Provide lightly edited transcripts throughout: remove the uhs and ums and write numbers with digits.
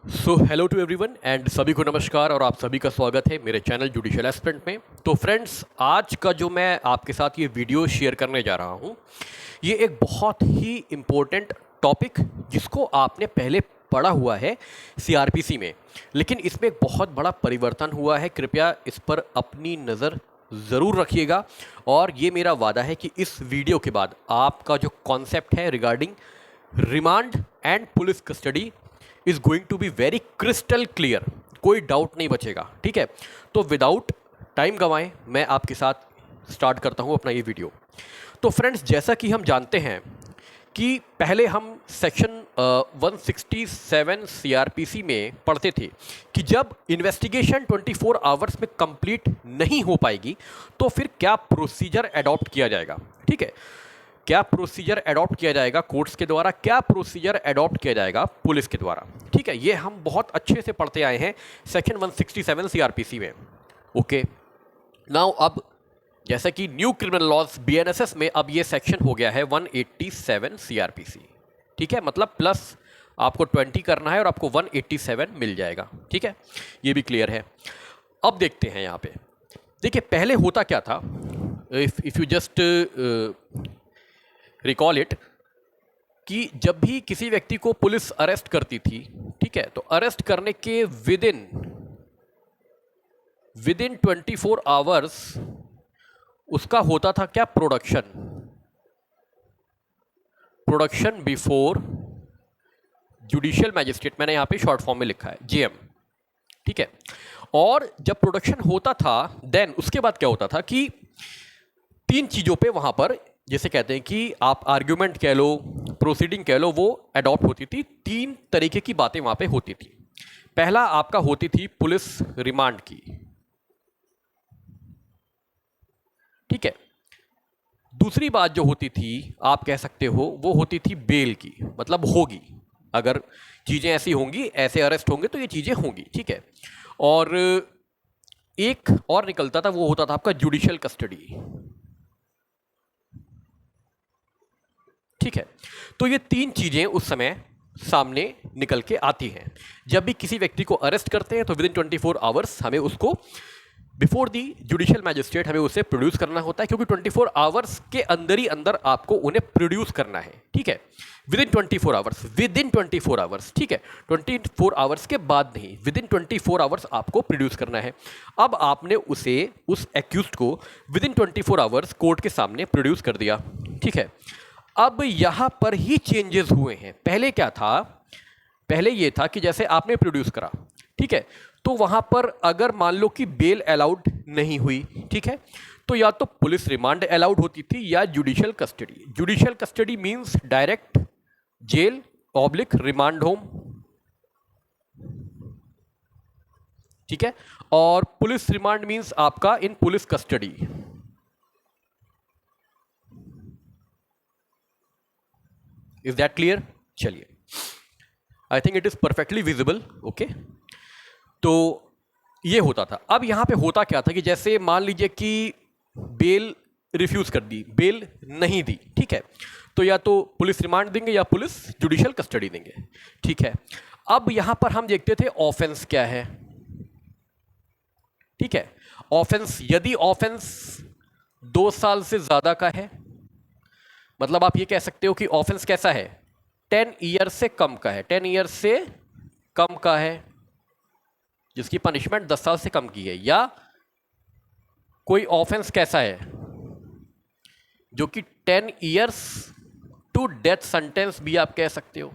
So hello to everyone and सभी को नमस्कार और आप सभी का स्वागत है मेरे चैनल जुडिशियल एस्पिरेंट में। तो फ्रेंड्स, आज का जो मैं आपके साथ ये वीडियो शेयर करने जा रहा हूँ, ये एक बहुत ही इम्पोर्टेंट टॉपिक जिसको आपने पहले पढ़ा हुआ है सीआरपीसी में, लेकिन इसमें एक बहुत बड़ा परिवर्तन हुआ है। कृपया इस पर अपनी नज़र ज़रूर रखिएगा और ये मेरा वादा है कि इस वीडियो के बाद आपका जो कॉन्सेप्ट है regarding remand and police custody is going to be very crystal clear, कोई डाउट नहीं बचेगा। ठीक है, तो विदाउट टाइम गंवाएं मैं आपके साथ स्टार्ट करता हूं अपना ये वीडियो। तो फ्रेंड्स, जैसा कि हम जानते हैं कि पहले हम सेक्शन 167 सीआरपीसी में पढ़ते थे कि जब इन्वेस्टिगेशन 24 आवर्स में कंप्लीट नहीं हो पाएगी तो फिर क्या प्रोसीजर अडॉप्ट किया जाएगा। ठीक है, क्या प्रोसीजर अडॉप्ट किया जाएगा कोर्ट्स के द्वारा, क्या प्रोसीजर अडॉप्ट किया जाएगा पुलिस के द्वारा। ठीक है, ये हम बहुत अच्छे से पढ़ते आए हैं सेक्शन 167 सीआरपीसी में। ओके, नाउ अब जैसा कि न्यू क्रिमिनल लॉज बीएनएसएस में अब ये सेक्शन हो गया है 187 सीआरपीसी। ठीक है, मतलब प्लस आपको 20 करना है और आपको 187 मिल जाएगा। ठीक है, ये भी क्लियर है। अब देखते हैं यहाँ पे, देखिए पहले होता क्या था, if you just recall it, कि जब भी किसी व्यक्ति को पुलिस अरेस्ट करती थी, ठीक है, तो अरेस्ट करने के विद इन 24 आवर्स उसका होता था क्या, प्रोडक्शन बिफोर जुडिशियल मैजिस्ट्रेट। मैंने यहाँ पे शॉर्ट फॉर्म में लिखा है जेएम। ठीक है, और जब प्रोडक्शन होता था देन उसके बाद क्या होता था कि तीन चीज़ों पे वहाँ पर, जैसे कहते हैं कि आप आर्ग्यूमेंट कह लो, प्रोसीडिंग कह लो, वो अडॉप्ट होती थी। तीन तरीके की बातें वहाँ पे होती थी। पहला आपका होती थी पुलिस रिमांड की। ठीक है, दूसरी बात जो होती थी आप कह सकते हो वो होती थी बेल की, मतलब होगी, अगर चीज़ें ऐसी होंगी, ऐसे अरेस्ट होंगे तो ये चीज़ें होंगी। ठीक है, और एक और निकलता था, वो होता था आपका जुडिशियल कस्टडी। ठीक है, तो ये तीन चीज़ें उस समय सामने निकल के आती हैं। जब भी किसी व्यक्ति को अरेस्ट करते हैं तो विद इन 24 आवर्स हमें उसको बिफोर दी जुडिशियल मैजिस्ट्रेट हमें उसे प्रोड्यूस करना होता है, क्योंकि 24 आवर्स के अंदर ही अंदर आपको उन्हें प्रोड्यूस करना है। ठीक है, with in 24 hours, with in 24 hours. ठीक है, 24 आवर्स के बाद नहीं, विद इन 24 आवर्स आपको प्रोड्यूस करना है। अब आपने उसे, उस एक्यूज्ड को विद इन 24 आवर्स कोर्ट के सामने प्रोड्यूस कर दिया। ठीक है, अब यहां पर ही चेंजेस हुए हैं। पहले क्या था, पहले ये था कि जैसे आपने प्रोड्यूस करा, ठीक है, तो वहां पर अगर मान लो कि बेल अलाउड नहीं हुई, ठीक है, तो या तो पुलिस रिमांड अलाउड होती थी या judicial custody. Judicial custody means direct jail oblique remand home. ठीक है, और पुलिस रिमांड मींस आपका in police custody. Is that clear? चलिए, I think it is perfectly visible. Okay, तो ये होता था। अब यहां पे होता क्या था कि जैसे मान लीजिए कि बेल रिफ्यूज कर दी, बेल नहीं दी, ठीक है, तो या तो पुलिस रिमांड देंगे या पुलिस जुडिशियल कस्टडी देंगे। ठीक है, अब यहां पर हम देखते थे ऑफेंस क्या है। ठीक है, ऑफेंस, यदि ऑफेंस 2 साल से ज्यादा का है, मतलब आप ये कह सकते हो कि ऑफेंस कैसा है, 10 ईयर से कम का है, 10 ईयर से कम का है, जिसकी पनिशमेंट 10 साल से कम की है, या कोई ऑफेंस कैसा है जो कि 10 ईयर्स टू डेथ सेंटेंस भी आप कह सकते हो,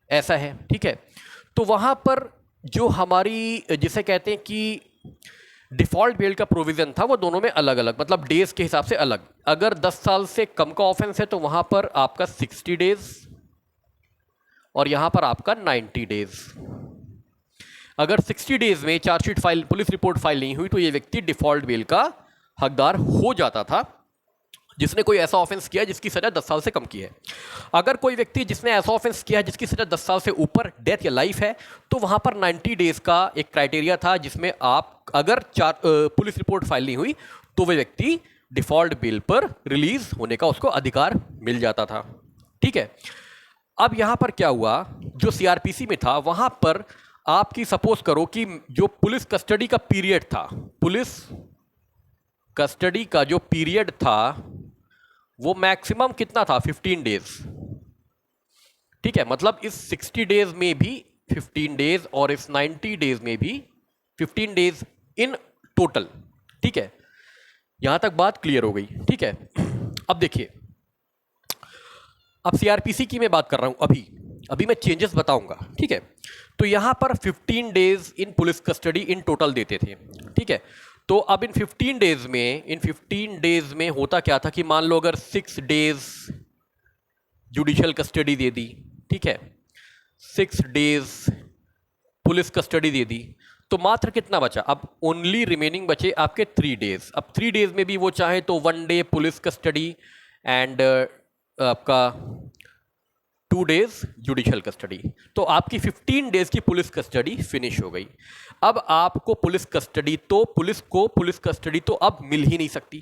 ऐसा है। ठीक है, तो वहां पर जो हमारी, जिसे कहते हैं कि डिफॉल्ट बेल का प्रोविजन था, वो दोनों में अलग अलग, मतलब डेज के हिसाब से अलग। अगर 10 साल से कम का ऑफेंस है तो वहां पर आपका 60 डेज और यहां पर आपका 90 डेज। अगर 60 डेज में chargesheet file, police report file नहीं हुई तो ये व्यक्ति डिफॉल्ट बेल का हकदार हो जाता था, जिसने कोई ऐसा ऑफेंस किया जिसकी सजा 10 साल से कम की है। अगर कोई व्यक्ति जिसने ऐसा ऑफेंस किया जिसकी सजा 10 साल से ऊपर, डेथ या लाइफ है, तो वहां पर 90 डेज का एक क्राइटेरिया था, जिसमें आप अगर पुलिस रिपोर्ट फाइल नहीं हुई तो वह व्यक्ति डिफॉल्ट बेल पर रिलीज होने का उसको अधिकार मिल जाता था। ठीक है, अब यहां पर क्या हुआ, जो सीआरपीसी में था वहां पर आपकी सपोज करो कि जो पुलिस कस्टडी का पीरियड था, पुलिस कस्टडी का जो पीरियड था वो मैक्सिमम कितना था, 15 डेज। ठीक है, मतलब इस 60 डेज में भी 15 डेज और इस 90 डेज में भी 15 डेज इन टोटल। ठीक है, यहां तक बात क्लियर हो गई। ठीक है, अब देखिए, अब सीआरपीसी की मैं बात कर रहा हूं, अभी मैं चेंजेस बताऊंगा। ठीक है, तो यहां पर 15 days in police custody in total देते थे। ठीक है, तो अब इन 15 डेज में होता क्या था कि मान लो अगर 6 डेज जुडिशियल कस्टडी दे दी, ठीक है, 6 डेज पुलिस कस्टडी दे दी, तो मात्र कितना बचा, अब ओनली रिमेनिंग बचे आपके 3 डेज। अब 3 डेज में भी वो चाहे तो 1 डे पुलिस कस्टडी एंड आपका 2 डेज जुडिशियल कस्टडी, तो आपकी 15 डेज की पुलिस कस्टडी फिनिश हो गई। अब आपको पुलिस कस्टडी तो अब मिल ही नहीं सकती,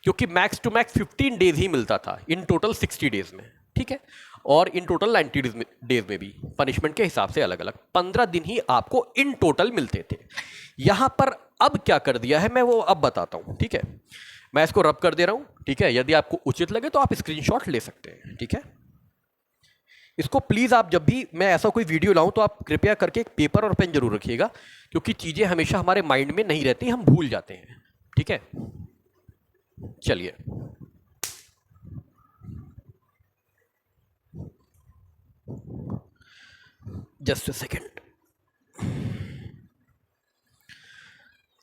क्योंकि मैक्स टू मैक्स 15 डेज ही मिलता था इन टोटल 60 डेज में। ठीक है, और इन टोटल 90 डेज में भी पनिशमेंट के हिसाब से अलग अलग 15 दिन ही आपको इन टोटल मिलते थे। यहां पर अब क्या कर दिया है मैं वो अब बताता हूं। ठीक है, मैं इसको रब कर दे रहा हूं। ठीक है, यदि आपको उचित लगे तो आप स्क्रीनशॉट ले सकते हैं। ठीक है, इसको प्लीज आप जब भी मैं ऐसा कोई वीडियो लाऊं तो आप कृपया करके एक पेपर और पेन जरूर रखिएगा, क्योंकि चीजें हमेशा हमारे माइंड में नहीं रहती, हम भूल जाते हैं। ठीक है, चलिए, जस्ट अ सेकेंड।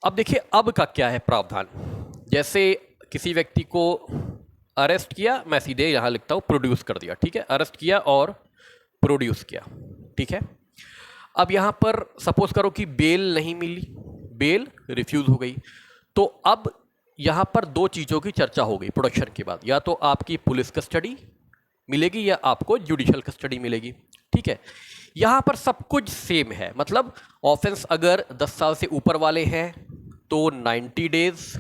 अब देखिए, अब का क्या है प्रावधान। जैसे किसी व्यक्ति को अरेस्ट किया, मैं सीधे यहां लिखता हूं प्रोड्यूस कर दिया। ठीक है, अरेस्ट किया और प्रोड्यूस किया। ठीक है, अब यहां पर सपोज करो कि बेल नहीं मिली, बेल रिफ्यूज हो गई, तो अब यहां पर 2 चीजों की चर्चा हो गई प्रोडक्शन के बाद, या तो आपकी पुलिस कस्टडी मिलेगी या आपको जुडिशियल कस्टडी मिलेगी। ठीक है, यहां पर सब कुछ सेम है, मतलब ऑफेंस अगर 10 साल से ऊपर वाले हैं तो 90 डेज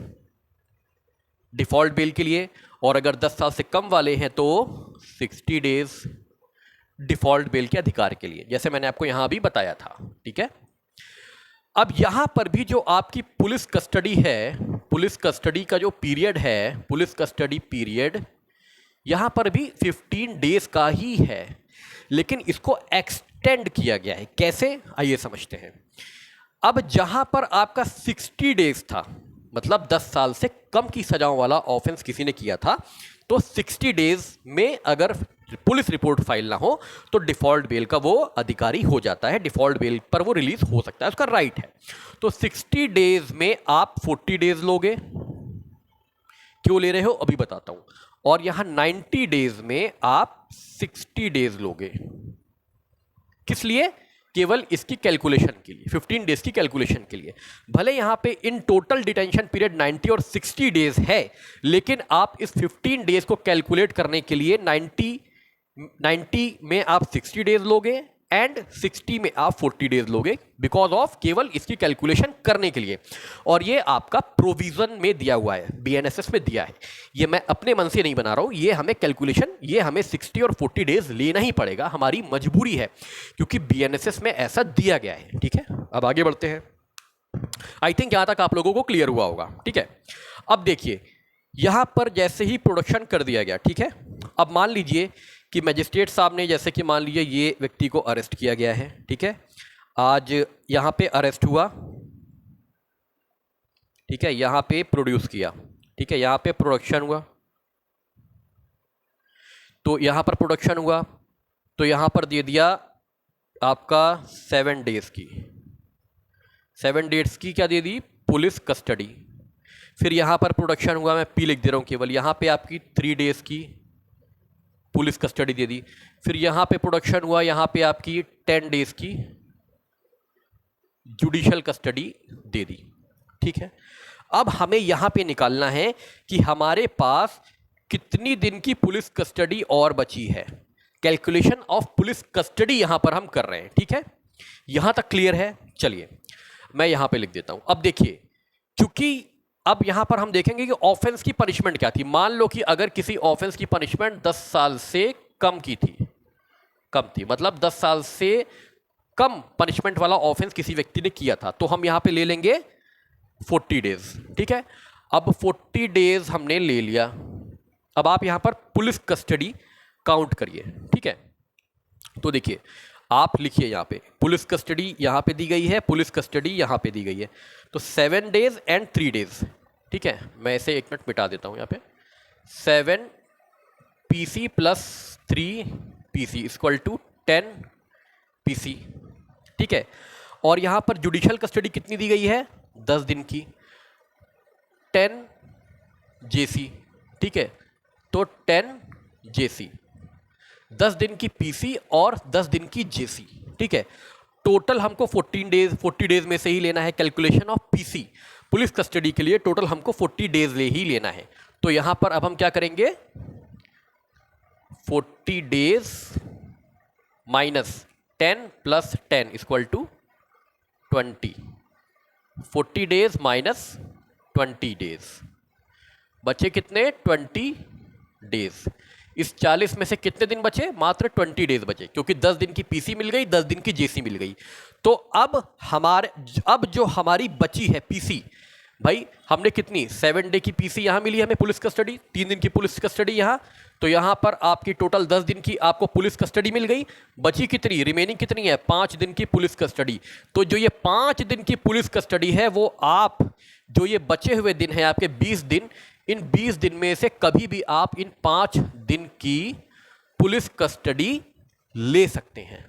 डिफॉल्ट बेल के लिए, और अगर 10 साल से कम वाले हैं तो 60 डेज डिफॉल्ट बेल के अधिकार के लिए, जैसे मैंने आपको यहां भी बताया था। ठीक है, अब यहां पर भी जो आपकी पुलिस कस्टडी है, पुलिस कस्टडी का जो पीरियड है, पुलिस कस्टडी पीरियड यहां पर भी 15 डेज का ही है, लेकिन इसको एक्सटेंड किया गया है। कैसे, आइए समझते हैं। अब जहां पर आपका 60 डेज था, मतलब 10 साल से कम की सजाओं वाला ऑफेंस किसी ने किया था, तो 60 डेज में अगर पुलिस रिपोर्ट फाइल ना हो तो डिफॉल्ट बेल का वो अधिकारी हो जाता है, डिफॉल्ट बेल पर वो रिलीज हो सकता है, उसका राइट है। तो 60 डेज में आप 40 डेज लोगे, क्यों ले रहे हो अभी बताता हूं, और यहां 90 डेज में आप 60 डेज लोगे। किस लिए, केवल इसकी कैलकुलेशन के लिए, 15 डेज की कैलकुलेशन के लिए। भले यहां पे इन टोटल डिटेंशन पीरियड 90 और 60 डेज है, लेकिन आप इस 15 डेज को कैलकुलेट करने के लिए 90 में आप 60 डेज लोगे एंड 60 में आप 40 डेज लोगे, बिकॉज ऑफ केवल इसकी कैलकुलेशन करने के लिए। और ये आपका प्रोविजन में दिया हुआ है, बीएनएसएस में दिया है, ये मैं अपने मन से नहीं बना रहा हूं, ये हमें कैलकुलेशन, ये हमें 60 और 40 डेज लेना ही पड़ेगा, हमारी मजबूरी है, क्योंकि बीएनएसएस में ऐसा दिया गया है। ठीक है, अब आगे बढ़ते हैं। आई थिंक यहां तक आप लोगों को क्लियर हुआ होगा। ठीक है, अब देखिए, यहां पर जैसे ही प्रोडक्शन कर दिया गया, ठीक है, अब मान लीजिए कि मजिस्ट्रेट साहब ने, जैसे कि मान लीजिए ये व्यक्ति को अरेस्ट किया गया है। ठीक है, आज यहां पे अरेस्ट हुआ, ठीक है, यहां पे प्रोड्यूस किया, ठीक है, यहां पे प्रोडक्शन हुआ, तो यहां पर प्रोडक्शन हुआ, तो यहां पर दे दिया आपका 7 डेज की, 7 डेज की क्या दे दी, पुलिस कस्टडी। फिर यहां पर प्रोडक्शन हुआ, मैं पी लिख दे रहा हूं केवल, यहां पे आपकी 3 डेज की पुलिस कस्टडी दे दी। फिर यहां पे प्रोडक्शन हुआ, यहां पे आपकी 10 डेज की जुडिशियल कस्टडी दे दी। ठीक है, अब हमें यहां पे निकालना है कि हमारे पास कितनी दिन की पुलिस कस्टडी और बची है। कैलकुलेशन ऑफ पुलिस कस्टडी यहां पर हम कर रहे हैं। ठीक है, यहां तक क्लियर है। चलिए मैं यहां पे लिख देता हूं। अब देखिए, चूंकि अब यहां पर हम देखेंगे कि ऑफेंस की पनिशमेंट क्या थी। मान लो कि अगर किसी ऑफेंस की पनिशमेंट 10 साल से कम की थी, कम थी, मतलब 10 साल से कम पनिशमेंट वाला ऑफेंस किसी व्यक्ति ने किया था, तो हम यहां पे ले लेंगे 40 डेज। ठीक है, अब 40 डेज हमने ले लिया। अब आप यहां पर पुलिस कस्टडी काउंट करिए। ठीक है, तो देखिए आप लिखिए यहां पे पुलिस कस्टडी यहां पे दी गई है, पुलिस कस्टडी यहां पे दी गई है, तो 7 डेज एंड 3 डेज। ठीक है, मैं इसे 1 मिनट मिटा देता हूं। यहां पे 7 PC plus 3 PC equal to 10 PC। ठीक है, और यहां पर जुडिशियल कस्टडी कितनी दी गई है? 10 दिन की, 10 JC। ठीक है, तो 10 JC, 10 दिन की PC और 10 दिन की JC। ठीक है, टोटल हमको 40 डेज में से ही लेना है। Calculation of PC police custody के लिए टोटल हमको 40 डेज ले ही लेना है। तो यहां पर अब हम क्या करेंगे, 40 days minus 10 plus 10 equal to 20। 40 days minus 20 days, बचे कितने? 20 डेज। इस 40 में से कितने दिन बचे? मात्र 20 डेज बचे, क्योंकि 10 दिन की PC मिल गई, 10 दिन की JC मिल गई। तो अब जो हमारी बची है PC, भाई हमने कितनी 7 डे की PC यहां मिली हमें पुलिस कस्टडी, 3 दिन की पुलिस कस्टडी यहां, तो यहां पर आपकी टोटल 10 दिन की आपको पुलिस कस्टडी मिल गई। बची कितनी? रिमेनिंग कितनी है? 5 दिन की पुलिस कस्टडी। तो जो ये 5 दिन की पुलिस कस्टडी है, वो आप जो ये बचे हुए दिन है आपके 20 दिन, इन 20 दिन में से कभी भी आप इन 5 दिन की पुलिस कस्टडी ले सकते हैं।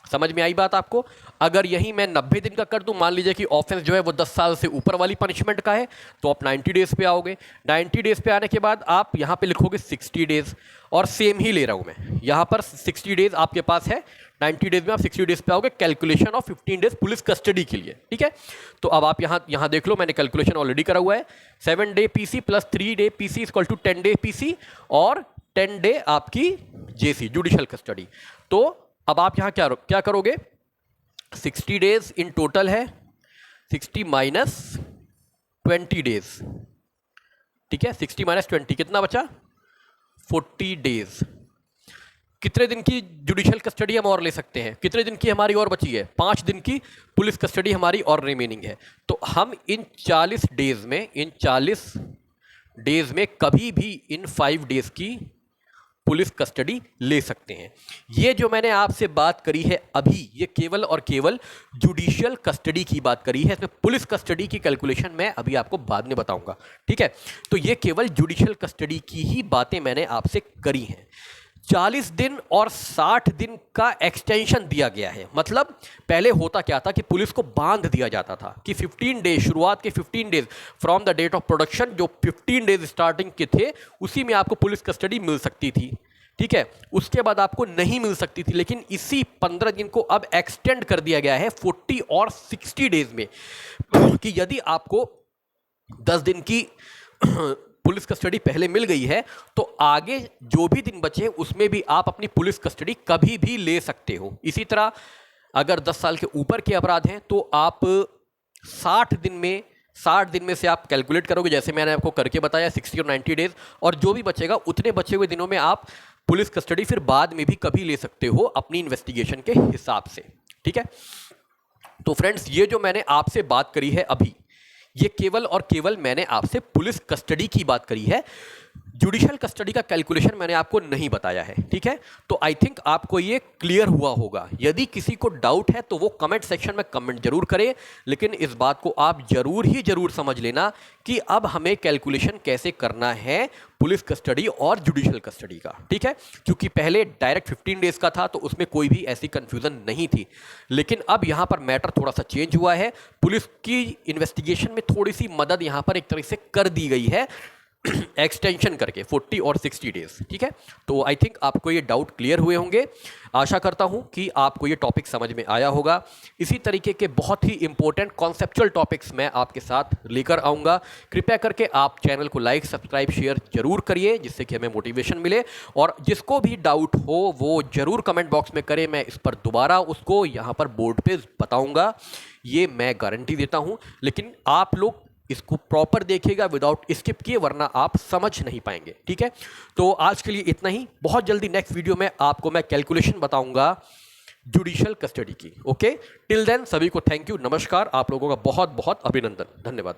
समझ में आई बात आपको? अगर यही मैं 90 दिन का कर दूं, मान लीजिए कि ऑफेंस जो है वो 10 साल से ऊपर वाली पनिशमेंट का है, तो आप 90 डेज पे आओगे। 90 डेज पे आने के बाद आप यहां पे लिखोगे 60 डेज, और सेम ही ले रहा हूं मैं यहां पर 60 डेज आपके पास है। 90 डेज में आप 60 डेज पे आओगे, calculation of 15 days police custody के लिए। ठीक है, तो अब आप यहां देख लो, मैंने कैलकुलेशन ऑलरेडी करा हुआ है। 7 day PC plus 3 day PC equal to 10 day PC और 10 डे आपकी JC जुडिशियल कस्टडी। तो अब आप यहां क्या करोगे? 60 डेज इन टोटल है, 60 माइनस 20 डेज। ठीक है, 60 माइनस 20 कितना बचा? 40 डेज। कितने दिन की जुडिशियल कस्टडी हम और ले सकते हैं? कितने दिन की हमारी और बची है? 5 दिन की पुलिस कस्टडी हमारी और रिमेनिंग है। तो हम इन 40 डेज में कभी भी इन 5 डेज की पुलिस कस्टडी ले सकते हैं। ये जो मैंने आपसे बात करी है अभी, ये केवल और केवल जुडिशियल कस्टडी की बात करी है। इसमें पुलिस कस्टडी की कैलकुलेशन मैं अभी आपको बाद में बताऊंगा। ठीक है, तो ये केवल जुडिशियल कस्टडी की ही बातें मैंने आपसे करी हैं। 40 दिन और 60 दिन का एक्सटेंशन दिया गया है। मतलब पहले होता क्या था कि पुलिस को बांध दिया जाता था कि 15 डेज, शुरुआत के 15 days from the date of production, जो 15 डेज स्टार्टिंग के थे उसी में आपको पुलिस कस्टडी मिल सकती थी। ठीक है, उसके बाद आपको नहीं मिल सकती थी, लेकिन इसी 15 दिन को अब एक्सटेंड कर दिया गया है 40 और 60 डेज में, कि यदि आपको 10 दिन की पुलिस कस्टडी पहले मिल गई है, तो आगे जो भी दिन बचे उसमें भी आप अपनी पुलिस कस्टडी कभी भी ले सकते हो। इसी तरह अगर 10 साल के ऊपर के अपराध हैं तो आप 60 दिन में से आप कैलकुलेट करोगे, जैसे मैंने आपको करके बताया 60 और 90 डेज, और जो भी बचेगा उतने बचे हुए दिनों में आप पुलिस कस्टडी फिर बाद में भी कभी ले सकते हो अपनी इन्वेस्टिगेशन के हिसाब से। ठीक है, तो फ्रेंड्स ये जो मैंने आपसे बात करी है अभी, ये केवल और केवल मैंने आपसे पुलिस कस्टडी की बात करी है। जुडिशियल कस्टडी का कैलकुलेशन मैंने आपको नहीं बताया है। ठीक है, तो आई थिंक आपको ये क्लियर हुआ होगा। यदि किसी को डाउट है तो वो कमेंट सेक्शन में कमेंट जरूर करें, लेकिन इस बात को आप जरूर समझ लेना कि अब हमें कैलकुलेशन कैसे करना है पुलिस कस्टडी और जुडिशियल कस्टडी का। ठीक है, क्योंकि पहले डायरेक्ट 15 डेज का था तो उसमें कोई भी ऐसी कंफ्यूजन नहीं थी, लेकिन अब यहां पर मैटर थोड़ा सा चेंज हुआ है। पुलिस की इन्वेस्टिगेशन में थोड़ी सी मदद यहां पर एक तरह से कर दी गई है एक्सटेंशन करके 40 और 60 डेज। ठीक है, तो आई थिंक आपको ये डाउट क्लियर हुए होंगे। आशा करता हूं कि आपको ये टॉपिक समझ में आया होगा। इसी तरीके के बहुत ही इंपॉर्टेंट कॉन्सेप्चुअल टॉपिक्स मैं आपके साथ लेकर आऊंगा। कृपया करके आप चैनल को लाइक, सब्सक्राइब, शेयर जरूर करिए, जिससे कि हमें मोटिवेशन मिले। और जिसको भी डाउट हो वो जरूर कमेंट बॉक्स में करे, मैं इस पर दोबारा उसको यहाँ पर बोर्ड पे बताऊंगा, ये मैं गारंटी देता हूँ। लेकिन आप लोग इसको प्रॉपर देखिएगा विदाउट स्किप किए, वरना आप समझ नहीं पाएंगे। ठीक है, तो आज के लिए इतना ही। बहुत जल्दी नेक्स्ट वीडियो में आपको मैं कैलकुलेशन बताऊंगा जुडिशियल कस्टडी की। ओके, टिल देन सभी को थैंक यू, नमस्कार, आप लोगों का बहुत बहुत अभिनंदन, धन्यवाद।